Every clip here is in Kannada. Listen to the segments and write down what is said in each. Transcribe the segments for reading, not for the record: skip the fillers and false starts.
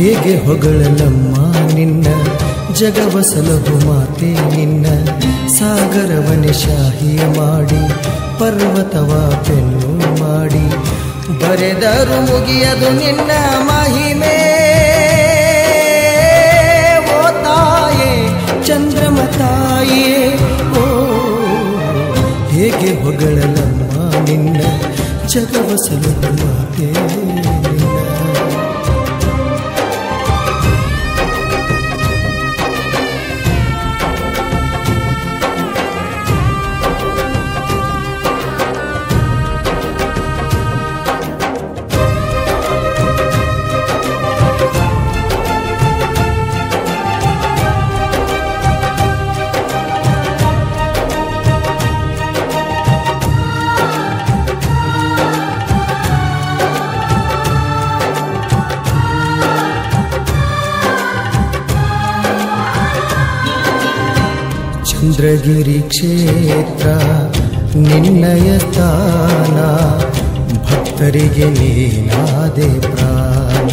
ಹೇಗೆ ಹೊಗಳಲಮ್ಮ ನಿನ್ನ ಜಗವ ಸಲಹು ಮಾತೆ ನಿನ್ನ ಸಾಗರವನೆ ಶಾಹಿಯ ಮಾಡಿ ಪರ್ವತವ ಪೆನ್ನು ಮಾಡಿ ಬರೆದರು ಮುಗಿಯದು ನಿನ್ನ ಮಹಿಮೆ ಓ ತಾಯೇ ಚಂದ್ರಮ ತಾಯೇ ಓ ಹೇಗೆ ಹೊಗಳಲಮ್ಮ ನಿನ್ನ ಜಗವ ಸಲಹು ಮಾತೆ ನಿನ್ನ ಚಂದ್ರಗಿರಿ ಕ್ಷೇತ್ರ ನಿನ್ನಯ ಸ್ಥಾನ ಭಕ್ತರಿಗೆ ನೀನಾದೆ ಪ್ರಾಣ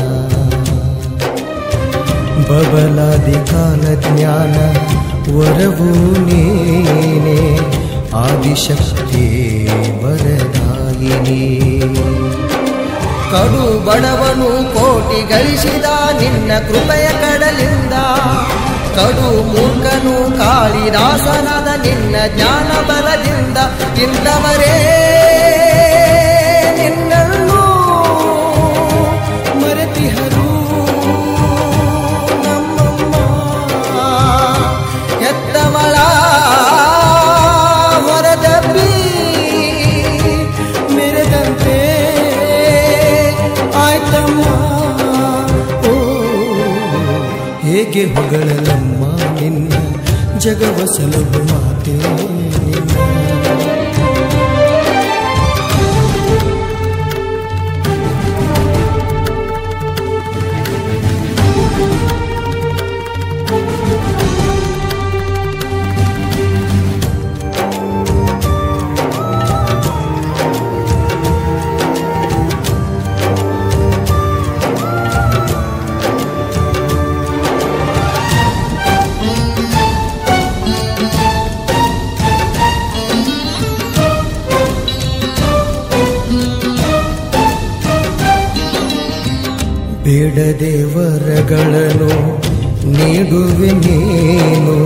ಬಬಲಾದಿ ಕಾಲ ಜ್ಞಾನ ವರವು ನೀನೆ ಆದಿಶಕ್ತಿ ವರದಾಯಿನಿ ಕಡು ಬಡವನು ಕೋಟಿ ಗಳಿಸಿದ ನಿನ್ನ ಕೃಪೆಯ ಕಡಲಿಂದ ಕಡು ಮೂರ್ಖನು ಕಾಳಿದಾಸನಾದ ನಿನ್ನ ಜ್ಞಾನ ಬಲದಿಂದ ಇಂದವರೇ ನಿನ್ನನ್ನು ಮರೆತಿಹರು ನಮ್ಮಮ್ಮ ಎತ್ತವಳ ಹೊರದಬ್ಬಿ ಮೆರೆದಂತೆ ಆಯ್ತಮ್ಮ ಓ ಹೇಗೆ ಹೊಗಳಲಮ್ಮ ನಿನ್ನ ಜಗವ ಸಲಹು ಮಾತೆ ನಿನ್ನ ಬೇಡದೆ ವರಗಳನ್ನು ನೀಡುವೆ ನೀನು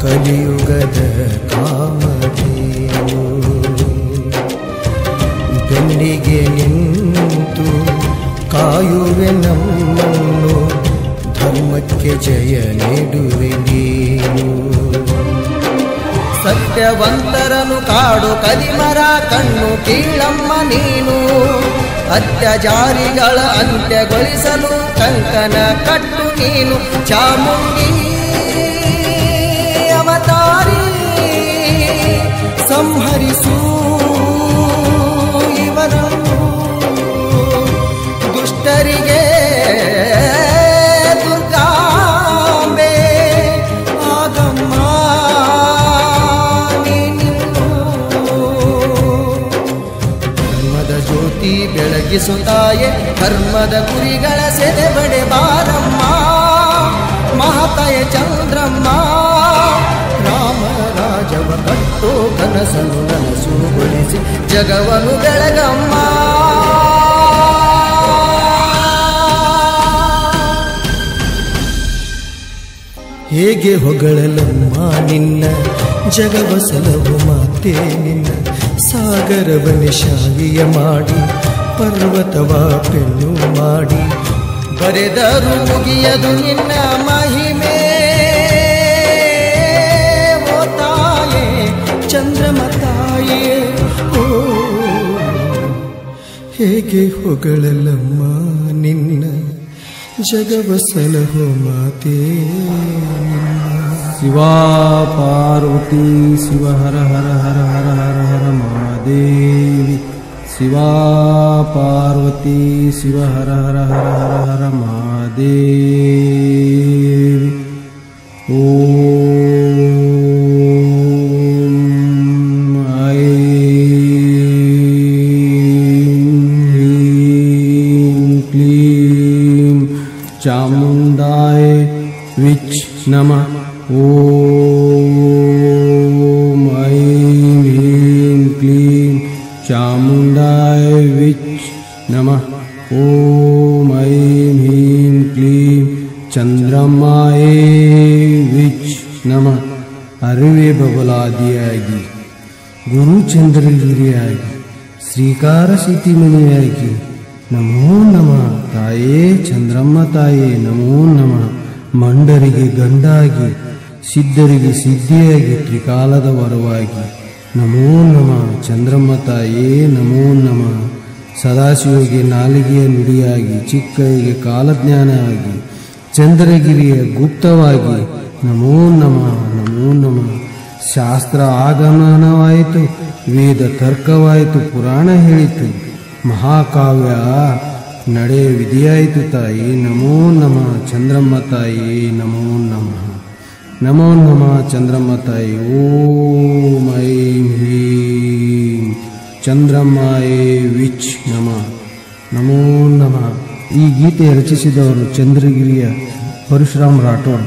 ಕಲಿಯುಗದ ಕಾಮಧೇನು ಬೆನ್ನಿಗೆ ನಿಂತು ಕಾಯುವೆ ನಮ್ಮನ್ನು ಧರ್ಮಕ್ಕೆ ಜಯ ನೀಡುವೆ ನೀನು ಸತ್ಯವಂತರನು ಕಾಡು ಕದಿಮರ ಕಣ್ಣು ಕೀಳಮ್ಮ ನೀನು ಅತ್ಯಾಚಾರಿಗಳ ಅಂತ್ಯಗೊಳಿಸಲು ಕಂಕನ ಕಟ್ಟು ನೀನು ಚಾಮುಂಡಿ ಅವತಾರಿ ಸಂಹರಿಸು ಇವರನ್ನು ದುಷ್ಟರಿಗೆ ದುರ್ಗಾಂಬೆ ಆಗಮ್ಮ ಜ್ಯೋತಿ ಬೆಳಗಿಸುತ್ತಾಯೆ ಧರ್ಮದ ಗುರಿಗಳ ಸೆದೆ ಬಡೆ ಬಾರಮ್ಮ ಮಹಾತಾಯ ಚಂದ್ರಮ್ಮ ರಾಮ ರಾಜವ ಕಟ್ಟೋ ಕನಸನ್ನು ನನಸುಗೊಳಿಸಿ ಜಗವನ್ನು ಬೆಳಗಮ್ಮ ಹೇಗೆ ಹೊಗಳಲಮ್ಮ ನಿನ್ನ ಜಗವ ಸಲಹು ಮಾತೆ ನಿನ್ನ ಸಾಗರವನೆ ಶಾಹಿಯ ಮಾಡಿ ಪರ್ವತವ ಪೆನ್ನು ಮಾಡಿ ಬರೆದರು ಮುಗಿಯದು ನಿನ್ನ ಮಹಿಮೆ ಓ ತಾಯೇ ಚಂದ್ರಮ ತಾಯೇ ಓ ಹೇಗೆ ಹೊಗಳಲಮ್ಮ ನಿನ್ನ ಜಗವ ಸಲಹು ಮಾತೆ ಶಿವಾ ಪಾರ್ವತಿ ಶಿವ ಹರ ಹರ ಹರ ಹರ ಹರ ಹರ ಮಹಾದೇವಿ ಶಿವಾ ಪಾರ್ವತಿ ಶಿವ ಹರ ಹರ ಹರ ಹರ ಹರ ಮಹಾದೇವಿ ಓಂ ಐಂ ಕ್ಲೀಂ ಚಾಮುಂಡಾಯ ವಿಚ್ ನಮಃ ಓಂ ಐಂ ಹೀಂ ಕ್ಲೀಂ ಚಾಮುಂಡಾಯ ವಿಚ್ ನಮಃ ಓಂ ಐಂ ಹೀಂ ಕ್ಲೀಂ ಚಂದ್ರಮಾಯ ವಿಚ್ ನಮಃ ಅರಿವೆ ಬಬಲಾದಿಯಾಗಿ ಗುರುಚಂದ್ರಗಿರಿಯಾಗಿ ಶ್ರೀಕಾರ ಸಿದ್ಧಿಮಣಿಯಾಗಿ ನಮೋ ನಮಃ ತಾಯೇ ಚಂದ್ರಮ್ಮ ತಾಯೇ ನಮೋ ನಮಃ ಮಂಡರಿಗೆ ಗಂಡಾಗಿ ಸಿದ್ಧರಿಗೆ ಸಿದ್ಧಿಯಾಗಿ ತ್ರಿಕಾಲದ ವರವಾಗಿ ನಮೋ ನಮಃ ಚಂದ್ರಮ್ಮ ತಾಯೇ ನಮೋ ನಮಃ ಸದಾಶಿವಗೆ ನಾಲಿಗೆಯ ನುಡಿಯಾಗಿ ಚಿಕ್ಕಯ್ಯಗೆ ಕಾಲಜ್ಞಾನ ಆಗಿ ಚಂದ್ರಗಿರಿಯ ಗುಪ್ತವಾಗಿ ನಮೋ ನಮಃ ನಮೋ ನಮಃ ಶಾಸ್ತ್ರ ಆಗಮನವಾಯಿತು ವೇದ ತರ್ಕವಾಯಿತು ಪುರಾಣ ಹೇಳಿತು ಮಹಾಕಾವ್ಯ ನಡೆ ವಿಧಿಯಾಯಿತು ತಾಯಿ ನಮೋ ನಮಃ ಚಂದ್ರಮ್ಮ ತಾಯಿ ನಮೋ ನಮಃ ನಮೋ ನಮಃ ಚಂದ್ರಮ್ಮ ತಾಯಿ ಓಂ ಐಂ ಹೀಂ ಚಂದ್ರಮ್ಮಾಯೇ ವಿಚ್ ನಮಃ ನಮೋ ನಮಃ. ಈ ಗೀತೆ ರಚಿಸಿದವರು ಚಂದ್ರಗಿರಿಯ ಪರಶುರಾಮ್ ರಾಠೋಡ್.